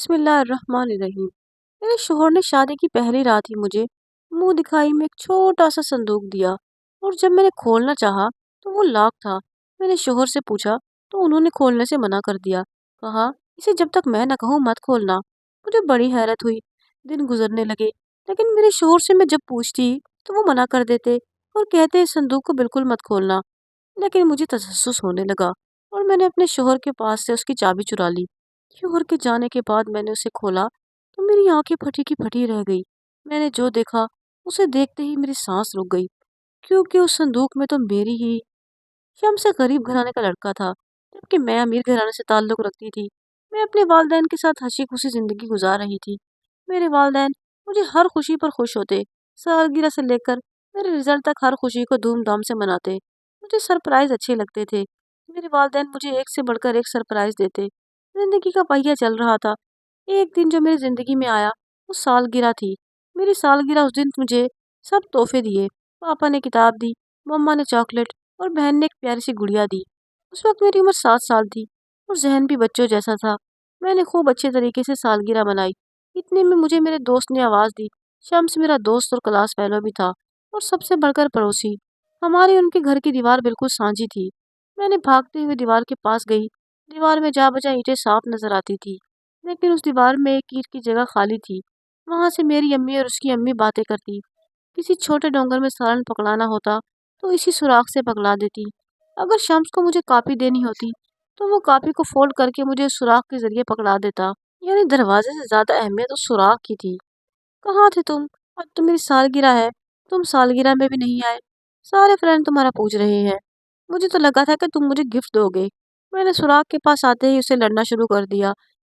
بسم اللہ الرحمن الرحیم۔ میرے شوہر نے شادی کی پہلی رات ہی مجھے منہ دکھائی میں ایک چھوٹا سا صندوق دیا، اور جب میں نے کھولنا چاہا تو وہ لاک تھا۔ میں نے شوہر سے پوچھا تو انہوں نے کھولنے سے منع کر دیا، کہا اسے جب تک میں نہ کہوں مت کھولنا۔ مجھے بڑی حیرت ہوئی۔ دن گزرنے لگے، لیکن میرے شوہر سے میں جب پوچھتی تو وہ منع کر دیتے اور کہتے اس صندوق کو بالکل مت کھولنا۔ لیکن مجھے تجسس ہونے لگا اور میں نے اپنے شوہر کے پاس سے اس کی چابی چرا لی۔ شوہر کے جانے کے بعد میں نے اسے کھولا تو میری آنکھیں پھٹی کی پھٹی رہ گئی۔ میں نے جو دیکھا اسے دیکھتے ہی میری سانس رک گئی، کیونکہ اس صندوق میں تو میری ہی شمس سے غریب گھرانے کا لڑکا تھا، جبکہ میں امیر گھرانے سے تعلق رکھتی تھی۔ میں اپنے والدین کے ساتھ ہنسی خوشی زندگی گزار رہی تھی۔ میرے والدین مجھے ہر خوشی پر خوش ہوتے، سالگرہ سے لے کر میرے رزلٹ تک ہر خوشی کو دھوم دھام سے مناتے۔ مجھے سرپرائز اچھے لگتے تھے۔ میرے والدین مجھے ایک سے بڑھ کر ایک سرپرائز دیتے۔ زندگی کا پہیہ چل رہا تھا۔ ایک دن جو میری زندگی میں آیا وہ سالگرہ تھی۔ میری سالگرہ اس دن مجھے سب تحفے دیے۔ پاپا نے کتاب دی، مما نے چاکلیٹ اور بہن نے ایک پیاری سی گڑیا دی۔ اس وقت میری عمر 7 سال تھی اور ذہن بھی بچوں جیسا تھا۔ میں نے خوب اچھے طریقے سے سالگرہ منائی۔ اتنے میں مجھے میرے دوست نے آواز دی۔ شمس میرا دوست اور کلاس فیلو بھی تھا، اور سب سے بڑھ کر پڑوسی۔ ہمارے ان کے گھر کی دیوار بالکل سانجی تھی۔ میں نے بھاگتے ہوئے دیوار کے پاس گئی۔ دیوار میں جا بجا اینٹیں صاف نظر آتی تھی، لیکن اس دیوار میں ایک اینٹ کی جگہ خالی تھی۔ وہاں سے میری امی اور اس کی امی باتیں کرتی۔ کسی چھوٹے ڈونگر میں سالن پکڑانا ہوتا تو اسی سوراخ سے پکڑا دیتی۔ اگر شمس کو مجھے کاپی دینی ہوتی تو وہ کاپی کو فولڈ کر کے مجھے اس سوراخ کے ذریعے پکڑا دیتا۔ یعنی دروازے سے زیادہ اہمیت اس سوراخ کی تھی۔ کہاں تھے تم؟ آج تو میری سالگرہ ہے، تم سالگرہ میں بھی نہیں آئے۔ سارے فرینڈ تمہارا پوچھ رہے ہیں۔ مجھے تو لگا تھا کہ تم مجھے گفٹ دو گے۔ میں نے سوراخ کے پاس آتے ہی اسے لڑنا شروع کر دیا۔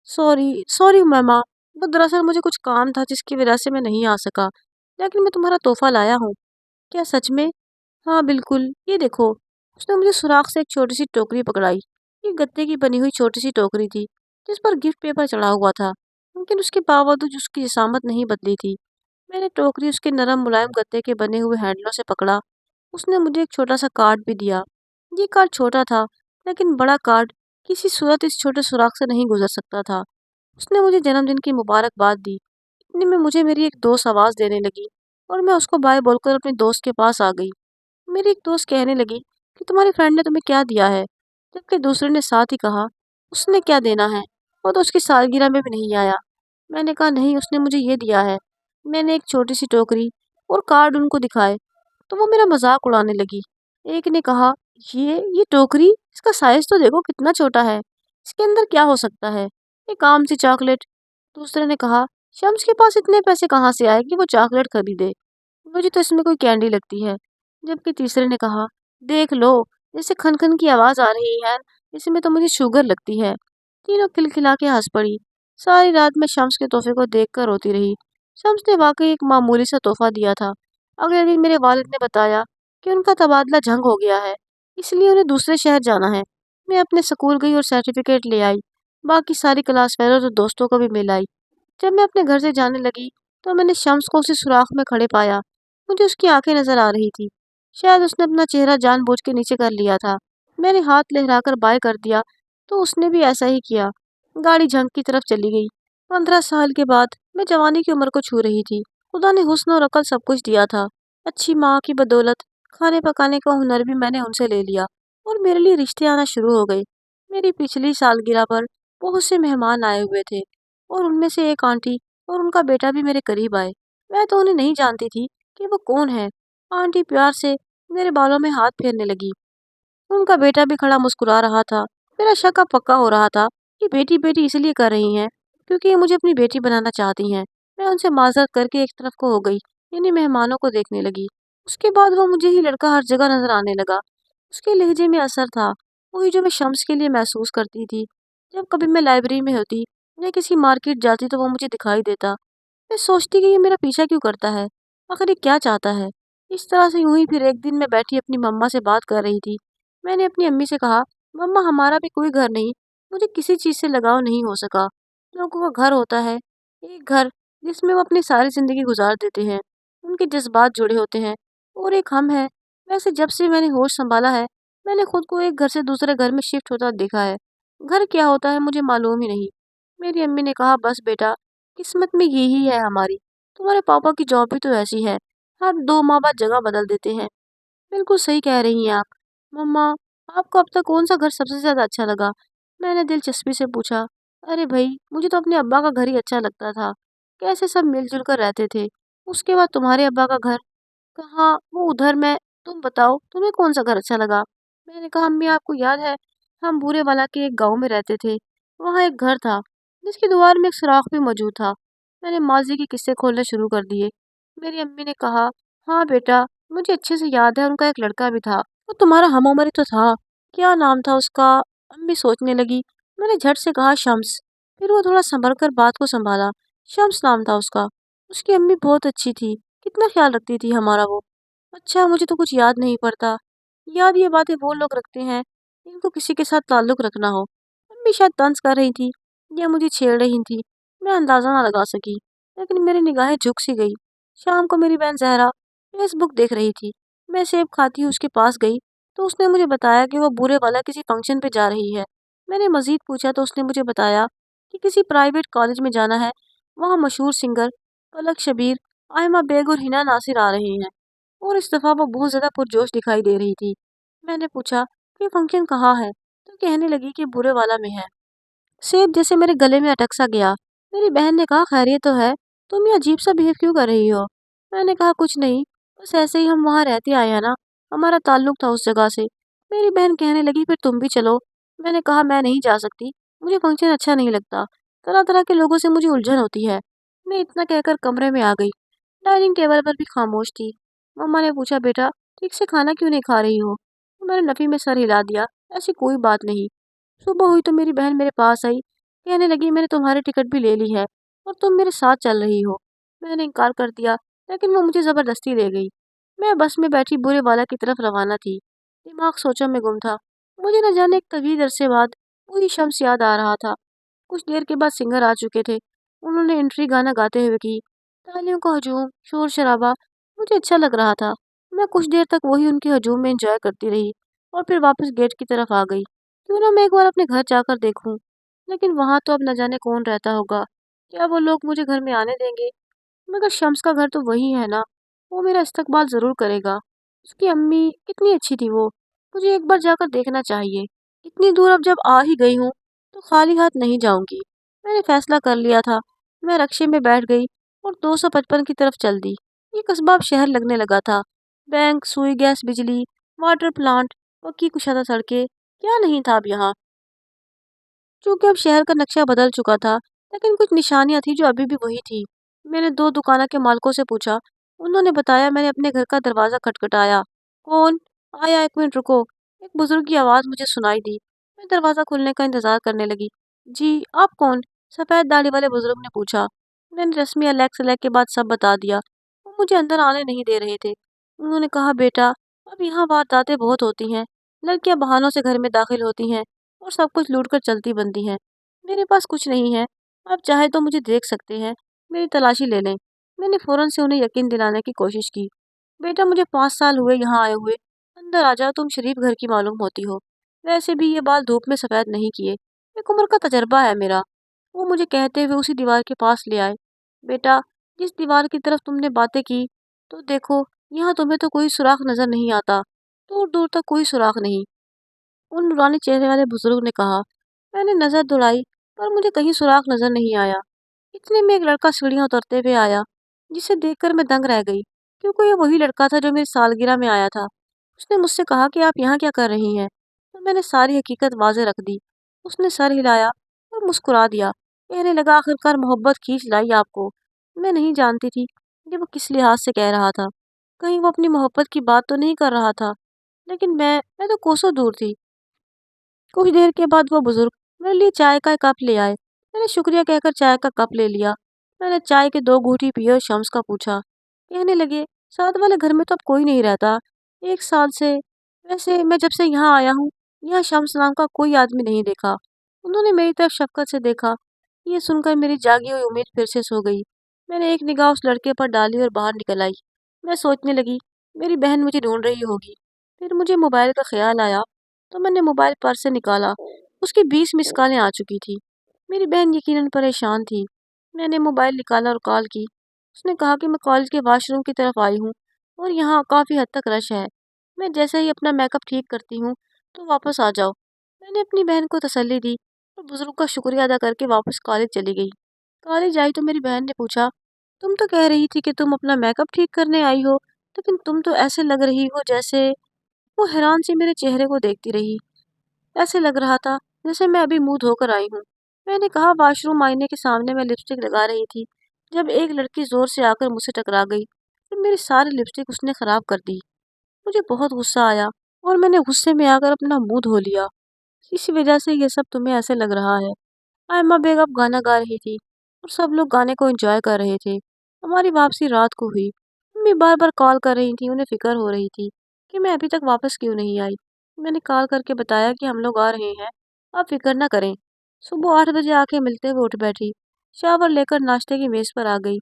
سوری سوری مما، وہ دراصل مجھے کچھ کام تھا جس کی وجہ سے میں نہیں آ سکا، لیکن میں تمہارا تحفہ لایا ہوں۔ کیا سچ میں؟ ہاں بالکل، یہ دیکھو۔ اس نے مجھے سوراخ سے ایک چھوٹی سی ٹوکری پکڑائی۔ یہ گتے کی بنی ہوئی چھوٹی سی ٹوکری تھی جس پر گفٹ پیپر چڑھا ہوا تھا، لیکن اس کے باوجود اس کی جسامت نہیں بدلی تھی۔ میں نے ٹوکری اس کے نرم ملائم گتے کے بنے ہوئے ہینڈلوں سے پکڑا۔ اس نے مجھے ایک چھوٹا سا کارڈ بھی دیا۔ یہ کارڈ چھوٹا تھا، لیکن بڑا کارڈ کسی صورت اس چھوٹے سوراخ سے نہیں گزر سکتا تھا۔ اس نے مجھے جنم دن کی مبارکباد دی۔ اتنے میں مجھے میری ایک دوست آواز دینے لگی اور میں اس کو بائے بول کر اپنے دوست کے پاس آ گئی۔ میری ایک دوست کہنے لگی کہ تمہاری فرینڈ نے تمہیں کیا دیا ہے، جبکہ دوسرے نے ساتھ ہی کہا اس نے کیا دینا ہے، وہ تو اس کی سالگرہ میں بھی نہیں آیا۔ میں نے کہا نہیں، اس نے مجھے یہ دیا ہے۔ میں نے ایک چھوٹی سی ٹوکری اور کارڈ ان کو دکھائے تو وہ میرا مذاق اڑانے لگی۔ ایک نے کہا یہ ٹوکری، اس کا سائز تو دیکھو کتنا چھوٹا ہے، اس کے اندر کیا ہو سکتا ہے؟ ایک عام سی چاکلیٹ۔ دوسرے نے کہا شمس کے پاس اتنے پیسے کہاں سے آئے کہ وہ چاکلیٹ خریدے، مجھے تو اس میں کوئی کینڈی لگتی ہے۔ جبکہ تیسرے نے کہا دیکھ لو، جیسے کھن کھن کی آواز آ رہی ہے، اس میں تو مجھے شوگر لگتی ہے۔ تینوں کھلکھلا کے ہنس پڑی۔ ساری رات میں شمس کے تحفے کو دیکھ کر روتی رہی۔ شمس نے واقعی ایک معمولی سا تحفہ دیا تھا۔ اگلے دن میرے والد نے بتایا کہ ان کا تبادلہ جنگ ہو گیا ہے، اس لیے انہیں دوسرے شہر جانا ہے۔ میں اپنے سکول گئی اور سرٹیفکیٹ لے آئی۔ باقی ساری کلاس فیلوز اور دوستوں کو بھی مل آئی۔ جب میں اپنے گھر سے جانے لگی تو میں نے شمس کو اسی سوراخ میں کھڑے پایا۔ مجھے اس کی آنکھیں نظر آ رہی تھی۔ شاید اس نے اپنا چہرہ جان بوجھ کے نیچے کر لیا تھا۔ میں نے ہاتھ لہرا کر بائے کر دیا تو اس نے بھی ایسا ہی کیا۔ گاڑی جھنگ کی طرف چلی گئی۔ 15 سال کے بعد میں جوانی کی عمر کو چھو رہی تھی۔ خدا نے حسن اور عقل سب کچھ دیا تھا۔ اچھی ماں کی بدولت کھانے پکانے کا ہنر بھی میں نے ان سے لے لیا، اور میرے لیے رشتے آنا شروع ہو گئے۔ میری پچھلی سالگرہ پر بہت سے مہمان آئے ہوئے تھے، اور ان میں سے ایک آنٹی اور ان کا بیٹا بھی میرے قریب آئے۔ میں تو انہیں نہیں جانتی تھی کہ وہ کون ہے۔ آنٹی پیار سے میرے بالوں میں ہاتھ پھیرنے لگی۔ ان کا بیٹا بھی کھڑا مسکرا رہا تھا۔ میرا شک اب پکا ہو رہا تھا کہ بیٹی بیٹی اس لیے کر رہی ہیں کیونکہ یہ مجھے اپنی بیٹی بنانا چاہتی ہیں۔ میں ان سے معذرت کر کے ایک طرف کو ہو گئی، یعنی مہمانوں کو دیکھنے لگی۔ اس کے بعد وہ مجھے ہی لڑکا ہر جگہ نظر آنے لگا۔ اس کے لہجے میں اثر تھا، وہی جو میں شمس کے لیے محسوس کرتی تھی۔ جب کبھی میں لائبریری میں ہوتی یا کسی مارکیٹ جاتی تو وہ مجھے دکھائی دیتا۔ میں سوچتی کہ یہ میرا پیچھا کیوں کرتا ہے، آخر یہ کیا چاہتا ہے۔ اس طرح سے یوں ہی پھر ایک دن میں بیٹھی اپنی مما سے بات کر رہی تھی۔ میں نے اپنی امی سے کہا مما، ہمارا بھی کوئی گھر نہیں، مجھے کسی چیز سے لگاؤ نہیں ہو سکا۔ لوگوں کا گھر ہوتا ہے ایک گھر جس میں وہ اپنی ساری زندگی گزار دیتے ہیں، ان کے جذبات جڑے ہوتے ہیں، اور ایک ہم ہے۔ ویسے جب سے میں نے ہوش سنبھالا ہے میں نے خود کو ایک گھر سے دوسرے گھر میں شفٹ ہوتا دیکھا ہے۔ گھر کیا ہوتا ہے مجھے معلوم ہی نہیں۔ मेरी अम्मी ने कहा, बस बेटा, किस्मत में यही है हमारी। तुम्हारे पापा की जॉब भी तो ऐसी है, हर 2 माह बाद जगह बदल देते हैं। बिल्कुल सही कह रही हैं आप। मम्मा, आपको अब तक कौन सा घर सबसे ज्यादा अच्छा लगा? मैंने दिलचस्पी से पूछा। अरे भाई, मुझे तो अपने अब्बा का घर ही अच्छा लगता था। कैसे सब मिलजुल कर रहते थे। उसके बाद तुम्हारे अब्बा का घर। कहाँ, वो उधर में। तुम बताओ, तुम्हें कौन सा घर अच्छा लगा? मैंने कहा, अम्मी आपको याद है, हम बूरे वाला के एक गांव में रहते थे। वहाँ एक घर था जिसकी दीवार में एक सुराख भी मौजूद था। मैंने माजी के किस्से खोलने शुरू कर दिए। मेरी अम्मी ने कहा, हाँ बेटा, मुझे अच्छे से याद है, उनका एक लड़का भी था। वो तुम्हारा हम उम्र ही तो था। क्या नाम था उसका? अम्मी सोचने लगी। मैंने झट से कहा, शम्स। फिर वो थोड़ा संभल कर बात को संभाला। शम्स नाम था उसका। उसकी अम्मी बहुत अच्छी थी, कितना ख्याल रखती थी हमारा वो। अच्छा, मुझे तो कुछ याद नहीं पड़ता। याद ये बातें वो लोग रखते हैं जिनको किसी के साथ ताल्लुक रखना हो। अम्मी शायद तंज कर रही थी या मुझे छेड़ रही थी। मैं अंदाजा ना लगा सकी, लेकिन मेरी निगाहें झुक सी गई। शाम को मेरी बहन जहरा फेसबुक देख रही थी। मैं सेब खाती हुई उसके पास गई तो उसने मुझे बताया कि वो बूरे वाला किसी फंक्शन पे जा रही है। मैंने मजीद पूछा तो उसने मुझे बताया कि किसी प्राइवेट कॉलेज में जाना है। वहाँ मशहूर सिंगर पलक शबीर, आयमा बेग और हिना नासिर आ रही हैं और इस दफ़ा वो बहुत ज़्यादा पुरजोश दिखाई दे रही थी। मैंने पूछा कि फंक्शन कहाँ है, तो कहने लगी कि बुरे वाला में है। सेब जैसे मेरे गले में अटक सा गया। मेरी बहन ने कहा, खैरियत तो है? तुम ये अजीब सा बिहेव क्यों कर रही हो? मैंने कहा, कुछ नहीं, बस ऐसे ही हम वहाँ रहते आए हैं ना, हमारा ताल्लुक था उस जगह से। मेरी बहन कहने लगी, फिर तुम भी चलो। मैंने कहा, मैं नहीं जा सकती, मुझे फंक्शन अच्छा नहीं लगता, तरह तरह के लोगों से मुझे उलझन होती है। मैं इतना कहकर कमरे में आ गई। डाइनिंग टेबल पर भी खामोश थी। मम्मा ने पूछा, बेटा, ठीक से खाना क्यों नहीं खा रही हो? तो मैंने नफी में सर हिला दिया, ऐसी कोई बात नहीं। सुबह हुई तो मेरी बहन मेरे पास आई, कहने लगी, मैंने तुम्हारी टिकट भी ले ली है और तुम मेरे साथ चल रही हो। मैंने इनकार कर दिया, लेकिन वो मुझे जबरदस्ती ले गई। मैं बस में बैठी बुरे वाला की तरफ रवाना थी। दिमाग सोचों में गुम था। मुझे न जाने एक तवील अरसे बाद वही शम्स याद आ रहा था। कुछ देर के बाद सिंगर आ चुके थे। उन्होंने एंट्री गाना गाते हुए की। तालियों का हजूम, शोर शराबा, मुझे अच्छा लग रहा था। मैं कुछ देर तक वही उनके हजूम में एंजॉय करती रही और फिर वापस गेट की तरफ आ गई। क्यों ना मैं एक बार अपने घर जाकर देखूं। लेकिन वहां तो अब न जाने कौन रहता होगा। क्या वो लोग मुझे घर में आने देंगे? मगर शम्स का घर तो वही है ना, वो मेरा इस्तकबाल जरूर करेगा। उसकी अम्मी कितनी अच्छी थी वो, मुझे एक बार जाकर देखना चाहिए। इतनी दूर अब जब आ ही गई हूँ तो खाली हाथ नहीं जाऊंगी। मैंने फैसला कर लिया था। मैं रक्शे में बैठ गई और 255 की तरफ चल दी। ये कस्बा अब शहर लगने लगा था। बैंक, सुई, गैस, बिजली, वाटर प्लांट, पक्की कुशादा सड़कें, क्या नहीं था अब यहाँ। चूंकि अब शहर का नक्शा बदल चुका था, लेकिन कुछ निशानियां थी जो अभी भी वही थी। मैंने 2 दुकानों के मालिकों से पूछा। उन्होंने बताया, मैंने अपने घर का दरवाजा खटखटाया। कौन? आया, 1 मिनट रुको। एक बुजुर्ग की आवाज मुझे सुनाई दी। मैं दरवाजा खुलने का इंतजार करने लगी। जी, आप कौन? सफेद दाढ़ी वाले बुजुर्ग ने पूछा। मैंने रस्मी अलैक्स अलैक के बाद सब बता दिया। वो मुझे अंदर आने नहीं दे रहे थे। उन्होंने कहा, बेटा, अब यहाँ वारदातें बहुत होती हैं। लड़कियां बहानों से घर में दाखिल होती हैं और सब कुछ लूट कर चलती बनती हैं। मेरे पास कुछ नहीं है। आप चाहे तो मुझे देख सकते हैं, मेरी तलाशी ले लें। मैंने फौरन से उन्हें यकीन दिलाने की कोशिश की। बेटा, मुझे 5 साल हुए यहाँ आए हुए। अंदर आ जाओ, तुम शरीफ घर की मालूम होती हो। वैसे भी ये बाल धूप में सफ़ेद नहीं किए। एक उम्र का तजर्बा है मेरा। वो मुझे कहते हुए उसी दीवार के पास ले आए। बेटा, जिस दीवार की तरफ तुमने बातें की, तो देखो, यहाँ तुम्हें तो कोई सुराख नजर नहीं आता। दूर दूर तक कोई सुराख नहीं। उन नूरानी चेहरे वाले बुजुर्ग ने कहा। मैंने नजर दौड़ाई, पर मुझे कहीं सुराग नजर नहीं आया। इतने में एक लड़का सीढ़ियां उतरते हुए आया, जिसे देखकर मैं दंग रह गई, क्योंकि ये वही लड़का था जो मेरी सालगिरह में आया था। उसने मुझसे कहा कि आप यहाँ क्या कर रही हैं? तो मैंने सारी हकीकत वाज़े रख दी। उसने सर हिलाया और मुस्कुरा दिया, कहने लगा, आखिरकार मोहब्बत खींच लाई आपको। मैं नहीं जानती थी कि वो किस लिहाज से कह रहा था। कहीं वो अपनी मोहब्बत की बात तो नहीं कर रहा था। लेकिन मैं तो कोसों दूर थी। कुछ देर के बाद वो बुजुर्ग मेरे लिए चाय का कप ले आए। मैंने शुक्रिया कहकर चाय का कप ले लिया। मैंने चाय के 2 घूंटी पिए और शम्स का पूछा। कहने लगे, साथ वाले घर में तो अब कोई नहीं रहता, 1 साल से। वैसे मैं जब से यहाँ आया हूँ, यहाँ शम्स नाम का कोई आदमी नहीं देखा। उन्होंने मेरी तरफ शफकत से देखा। ये सुनकर मेरी जागी हुई उम्मीद फिर से सो गई। मैंने एक निगाह उस लड़के पर डाली और बाहर निकल आई। मैं सोचने लगी, मेरी बहन मुझे ढूंढ रही होगी। फिर मुझे मोबाइल का ख्याल आया, तो मैंने मोबाइल पर्स से निकाला। उसकी 20 मिस कॉलें आ चुकी थी। मेरी बहन यकीनन परेशान थी। मैंने मोबाइल निकाला और कॉल की। उसने कहा कि मैं कॉलेज के वॉशरूम की तरफ आई हूँ और यहाँ काफ़ी हद तक रश है। मैं जैसे ही अपना मेकअप ठीक करती हूँ तो वापस आ जाओ। मैंने अपनी बहन को तसल्ली दी और बुजुर्ग का शुक्रिया अदा करके वापस कॉलेज चली गई। कॉलेज आई तो मेरी बहन ने पूछा, तुम तो कह रही थी कि तुम अपना मेकअप ठीक करने आई हो, लेकिन तुम तो ऐसे लग रही हो जैसे। वो हैरान सी मेरे चेहरे को देखती रही। ऐसे लग रहा था जैसे मैं अभी मुंह धोकर आई हूँ। मैंने कहा, वॉशरूम आईने के सामने मैं लिपस्टिक लगा रही थी जब एक लड़की जोर से आकर मुझसे टकरा गई और मेरी सारी लिपस्टिक उसने खराब कर दी। मुझे बहुत गुस्सा आया और मैंने गुस्से में आकर अपना मुंह धो लिया। इसी वजह से ये सब तुम्हें ऐसे लग रहा है। आयमा बेगम गाना गा रही थी और सब लोग गाने को एंजॉय कर रहे थे। हमारी वापसी रात को हुई। मम्मी बार बार कॉल कर रही थी, उन्हें फिक्र हो रही थी कि मैं अभी तक वापस क्यों नहीं आई। मैंने कॉल करके बताया कि हम लोग आ रहे हैं, आप फिक्र ना करें। सुबह 8 बजे आके मिलते हुए उठ बैठी, शावर लेकर नाश्ते की मेज पर आ गई।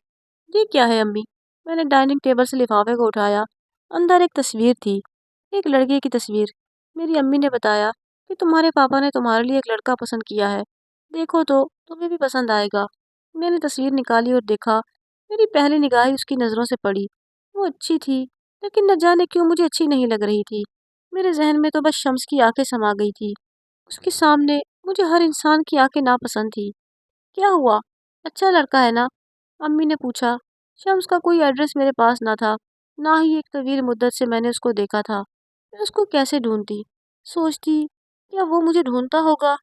ये क्या है अम्मी? मैंने डाइनिंग टेबल से लिफाफे को उठाया। अंदर एक तस्वीर थी, एक लड़के की तस्वीर। मेरी अम्मी ने बताया कि तुम्हारे पापा ने तुम्हारे लिए एक लड़का पसंद किया है, देखो तो तुम्हें भी पसंद आएगा। मैंने तस्वीर निकाली और देखा। मेरी पहली निगाह ही उसकी नज़रों से पड़ी। वो अच्छी थी, लेकिन न जाने क्यों मुझे अच्छी नहीं लग रही थी। मेरे जहन में तो बस शम्स की आंखें समा गई थी। उसके सामने मुझे हर इंसान की आंखें नापसंद थी। क्या हुआ, अच्छा लड़का है ना? अम्मी ने पूछा। शम्स का कोई एड्रेस मेरे पास ना था, ना ही एक तवील मुद्दत से मैंने उसको देखा था। मैं उसको कैसे ढूंढती? सोचती, क्या वो मुझे ढूंढता होगा?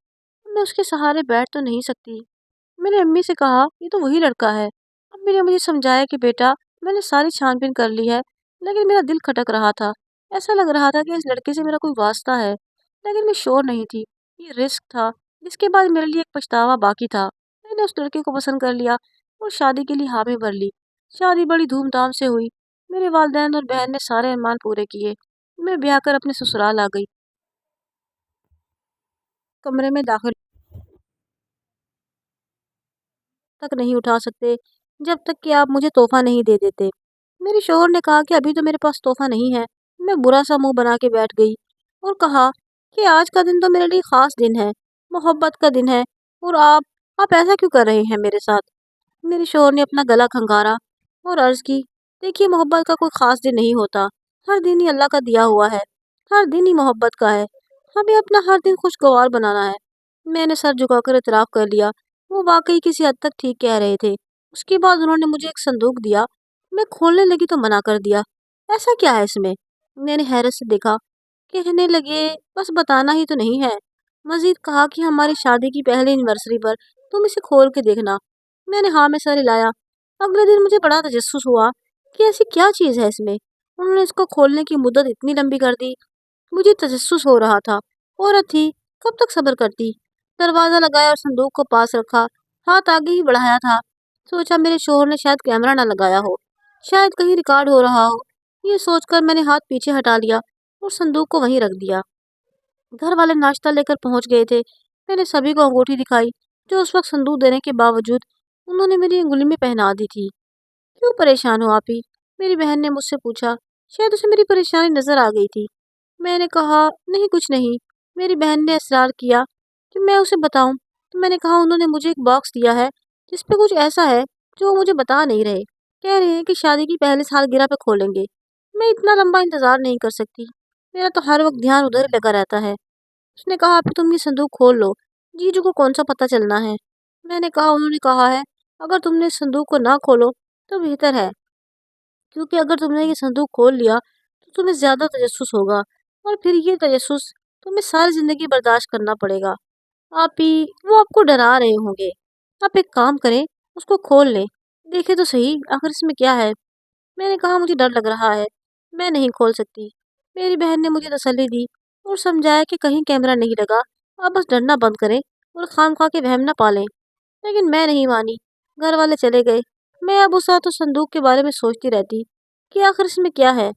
मैं उसके सहारे बैठ तो नहीं सकती। मैंने अम्मी से कहा, ये तो वही लड़का है। अम्मी ने मुझे समझाया कि बेटा, मैंने सारी छानबीन कर ली है, लेकिन मेरा दिल खटक रहा था। ऐसा लग रहा था कि इस लड़के से मेरा कोई वास्ता है, लेकिन मैं श्योर नहीं थी। ये रिस्क था, जिसके बाद मेरे लिए एक पछतावा बाकी था। मैंने उस लड़के को पसंद कर लिया और शादी के लिए हामी भर ली। शादी बड़ी धूमधाम से हुई। मेरे वालिदैन और बहन ने सारे अरमान पूरे किए। मैं ब्याह कर अपने ससुराल आ गई। कमरे में दाखिल तक नहीं उठा सकते जब तक कि आप मुझे तोहफा नहीं दे देते। मेरे शोहर ने कहा कि अभी तो मेरे पास तोहफा नहीं है। मैं बुरा सा मुंह बना के बैठ गई और कहा कि आज का दिन तो मेरे लिए खास दिन है, मोहब्बत का दिन है, और आप ऐसा क्यों कर रहे हैं मेरे साथ? मेरे शोहर ने अपना गला खंगारा और अर्ज की, देखिए, मोहब्बत का कोई खास दिन नहीं होता। हर दिन ही अल्लाह का दिया हुआ है। हर दिन ही मोहब्बत का है। हमें अपना हर दिन खुशगवार बनाना है। मैंने सर झुकाकर इतराफ़ कर लिया। वो वाकई किसी हद तक ठीक कह रहे थे। उसके बाद उन्होंने मुझे एक संदूक दिया। मैं खोलने लगी तो मना कर दिया। ऐसा क्या है इसमें? मैंने हैरत से देखा। कहने लगे, बस बताना ही तो नहीं है। मजीद कहा कि हमारी शादी की पहली एनिवर्सरी पर तुम इसे खोल के देखना। मैंने हाँ में सर हिलाया। अगले दिन मुझे बड़ा तजस्सुस हुआ कि ऐसी क्या चीज़ है इसमें। उन्होंने इसको खोलने की मुद्दत इतनी लंबी कर दी। मुझे तजस्सुस हो रहा था। औरत थी, कब तक सब्र करती। दरवाज़ा लगाया और संदूक को पास रखा। हाथ आगे ही बढ़ाया था। सोचा मेरे शोहर ने शायद कैमरा ना लगाया हो, शायद कहीं रिकॉर्ड हो रहा हो। ये सोचकर मैंने हाथ पीछे हटा लिया और संदूक को वहीं रख दिया। घर वाले नाश्ता लेकर पहुंच गए थे। मैंने सभी को अंगूठी दिखाई, जो उस वक्त संदूक देने के बावजूद उन्होंने मेरी अंगुली में पहना दी थी। क्यों परेशान हो आप ही? मेरी बहन ने मुझसे पूछा। शायद उसे मेरी परेशानी नजर आ गई थी। मैंने कहा, नहीं, कुछ नहीं। मेरी बहन ने इसरार किया कि मैं उसे बताऊं, तो मैंने कहा, उन्होंने मुझे एक बॉक्स दिया है जिस पे कुछ ऐसा है जो वो मुझे बता नहीं रहे। कह रहे हैं कि शादी की पहली सालगिरह पे खोलेंगे। मैं इतना लंबा इंतजार नहीं कर सकती। मेरा तो हर वक्त ध्यान उधर ही लगा रहता है। उसने कहा, अभी तुम ये संदूक खोल लो, जीजू को कौन सा पता चलना है। मैंने कहा, उन्होंने कहा है अगर तुमने इस संदूक को ना खोलो तो बेहतर है, क्योंकि अगर तुमने ये संदूक खोल लिया तो तुम्हें ज्यादा तजस्सुस होगा, और फिर ये तजस्सुस तुम्हें सारी जिंदगी बर्दाश्त करना पड़ेगा। आप ही वो आपको डरा रहे होंगे। आप एक काम करें, उसको खोल लें, देखे तो सही आखिर इसमें क्या है। मैंने कहा, मुझे डर लग रहा है, मैं नहीं खोल सकती। मेरी बहन ने मुझे तसल्ली दी और समझाया कि कहीं कैमरा नहीं लगा, आप बस डरना बंद करें और खामखा के वहम न पालें। लेकिन मैं नहीं मानी। घर वाले चले गए। मैं अब उस रात उस संदूक के बारे में सोचती रहती कि आखिर इसमें क्या है।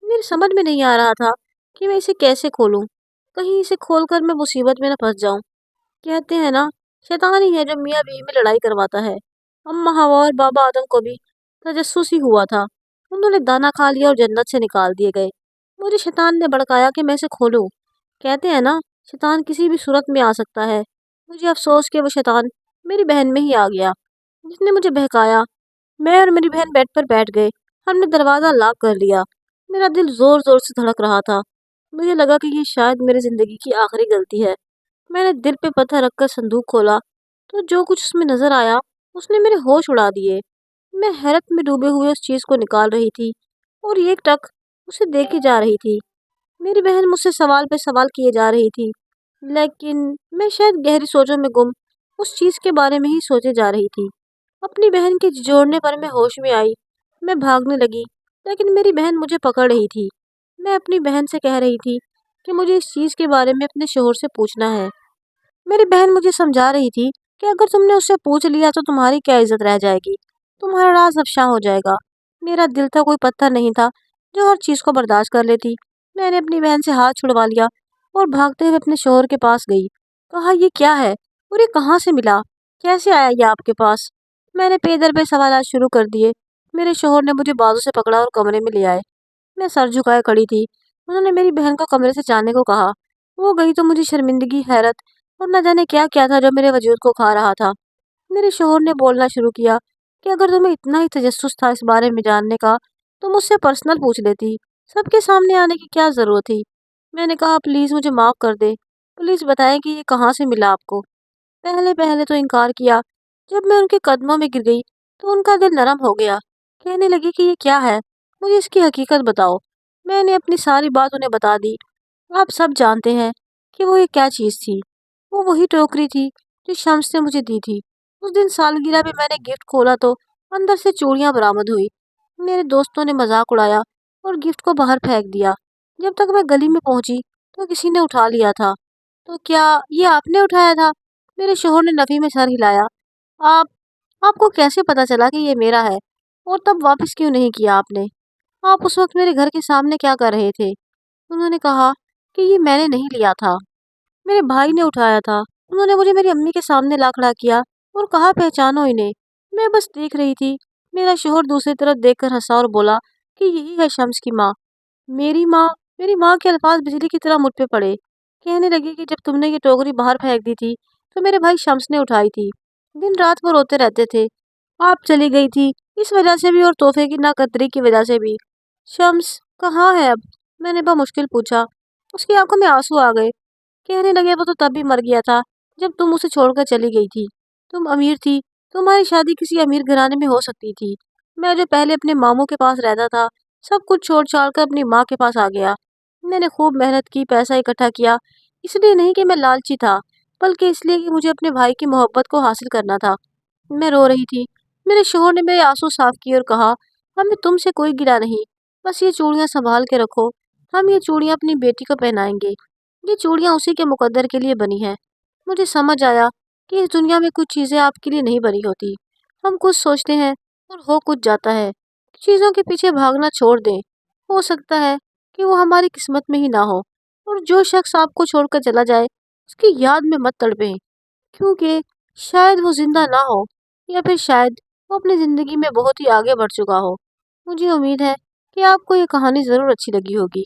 मेरी समझ में नहीं आ रहा था कि मैं इसे कैसे खोलूं, कहीं इसे खोलकर मैं मुसीबत में न फंस जाऊं। कहते हैं ना, शैतान ही है जो मियाँ बीवी में लड़ाई करवाता है। अम्मा हवा और बाबा आदम को भी तजस्सुस ही हुआ था। उन्होंने दाना खा लिया और जन्नत से निकाल दिए गए। मुझे शैतान ने भड़काया कि मैं इसे खोलूं। कहते हैं ना, शैतान किसी भी सूरत में आ सकता है। मुझे अफसोस कि वो शैतान मेरी बहन में ही आ गया, जिसने मुझे बहकाया। मैं और मेरी बहन बेड पर बैठ गए। हमने दरवाज़ा लॉक कर लिया। मेरा दिल ज़ोर-ज़ोर से धड़क रहा था। मुझे लगा कि ये शायद मेरी ज़िंदगी की आखिरी गलती है। मैंने दिल पे पत्थर रखकर संदूक खोला, तो जो कुछ उसमें नज़र आया, उसने मेरे होश उड़ा दिए। मैं हैरत में डूबे हुए उस चीज़ को निकाल रही थी और एकटक उसे देखे जा रही थी। मेरी बहन मुझसे सवाल पे सवाल किए जा रही थी, लेकिन मैं शायद गहरी सोचों में गुम उस चीज़ के बारे में ही सोचे जा रही थी। अपनी बहन के झिझोड़ने पर मैं होश में आई। मैं भागने लगी, लेकिन मेरी बहन मुझे पकड़ रही थी। मैं अपनी बहन से कह रही थी कि मुझे इस चीज़ के बारे में अपने शोहर से पूछना है। मेरी बहन मुझे समझा रही थी कि अगर तुमने उससे पूछ लिया तो तुम्हारी क्या इज्जत रह जाएगी, तुम्हारा राज अफ़शा हो जाएगा। मेरा दिल था कोई पत्थर नहीं था जो हर चीज़ को बर्दाश्त कर लेती। मैंने अपनी बहन से हाथ छुड़वा लिया और भागते हुए अपने शोहर के पास गई। कहा, ये क्या है और ये कहाँ से मिला, कैसे आया ये आपके पास? मैंने पेदर पे सवालात शुरू कर दिए। मेरे शोहर ने मुझे बाजू से पकड़ा और कमरे में ले आए। मैं सर झुकाए खड़ी थी। उन्होंने मेरी बहन को कमरे से जाने को कहा। वो गई तो मुझे शर्मिंदगी, हैरत और न जाने क्या क्या था जो मेरे वजूद को खा रहा था। मेरे शोहर ने बोलना शुरू किया कि अगर तुम्हें इतना ही तजस्सुस था इस बारे में जानने का, तो मुझसे पर्सनल पूछ लेती। सबके सामने आने की क्या ज़रूरत थी? मैंने कहा, प्लीज़ मुझे माफ़ कर दे। प्लीज़ बताएं कि ये कहाँ से मिला आपको। पहले पहले तो इनकार किया। जब मैं उनके कदमों में गिर गई तो उनका दिल नरम हो गया। कहने लगी कि ये क्या है, मुझे इसकी हकीकत बताओ। मैंने अपनी सारी बात उन्हें बता दी। आप सब जानते हैं कि वो ये क्या चीज़ थी। वो वही टोकरी थी जो शम्स ने मुझे दी थी। उस दिन सालगिरह में मैंने गिफ्ट खोला तो अंदर से चूड़ियाँ बरामद हुई। मेरे दोस्तों ने मजाक उड़ाया और गिफ्ट को बाहर फेंक दिया। जब तक मैं गली में पहुंची तो किसी ने उठा लिया था। तो क्या ये आपने उठाया था? मेरे शोहर ने नफ़ी में सर हिलाया। आप आपको कैसे पता चला कि ये मेरा है? और तब वापस क्यों नहीं किया आपने? आप उस वक्त मेरे घर के सामने क्या कर रहे थे? उन्होंने कहा कि ये मैंने नहीं लिया था, मेरे भाई ने उठाया था। उन्होंने मुझे मेरी अम्मी के सामने ला खड़ा किया और कहा, पहचानो इन्हें। मैं बस देख रही थी। मेरा शोहर दूसरी तरफ देखकर हंसा और बोला कि यही है शम्स की माँ। मेरी माँ? मेरी माँ के अल्फाज बिजली की तरह मुझ पे पड़े। कहने लगी कि जब तुमने ये टोकरी बाहर फेंक दी थी तो मेरे भाई शम्स ने उठाई थी। दिन रात वो रोते रहते थे। आप चली गई थी इस वजह से भी और तोहफे की नाकदरी की वजह से भी। शम्स कहाँ है अब? मैंने मुश्किल पूछा। उसकी आंखों में आंसू आ गए। कहने लगे, वो तो तब भी मर गया था जब तुम उसे छोड़कर चली गई थी। तुम अमीर थी, तुम्हारी शादी किसी अमीर घराने में हो सकती थी। मैं जो पहले अपने मामू के पास रहता था, सब कुछ छोड़ छाड़ कर अपनी माँ के पास आ गया। मैंने खूब मेहनत की, पैसा इकट्ठा किया, इसलिए नहीं कि मैं लालची था, बल्कि इसलिए कि मुझे अपने भाई की मोहब्बत को हासिल करना था। मैं रो रही थी। मेरे शोहर ने मेरे आंसू साफ किए और कहा, हमें तुमसे कोई गिला नहीं, बस ये चूड़ियाँ संभाल के रखो। हम ये चूड़ियाँ अपनी बेटी को पहनाएंगे। ये चूड़ियाँ उसी के मुकद्दर के लिए बनी हैं। मुझे समझ आया कि इस दुनिया में कुछ चीज़ें आपके लिए नहीं बनी होती। हम कुछ सोचते हैं और हो कुछ जाता है। चीज़ों के पीछे भागना छोड़ दें। हो सकता है कि वो हमारी किस्मत में ही ना हो। और जो शख्स आपको छोड़कर चला जाए, उसकी याद में मत तड़पें, क्योंकि शायद वो जिंदा ना हो, या फिर शायद वो अपनी ज़िंदगी में बहुत ही आगे बढ़ चुका हो। मुझे उम्मीद है कि आपको ये कहानी ज़रूर अच्छी लगी होगी।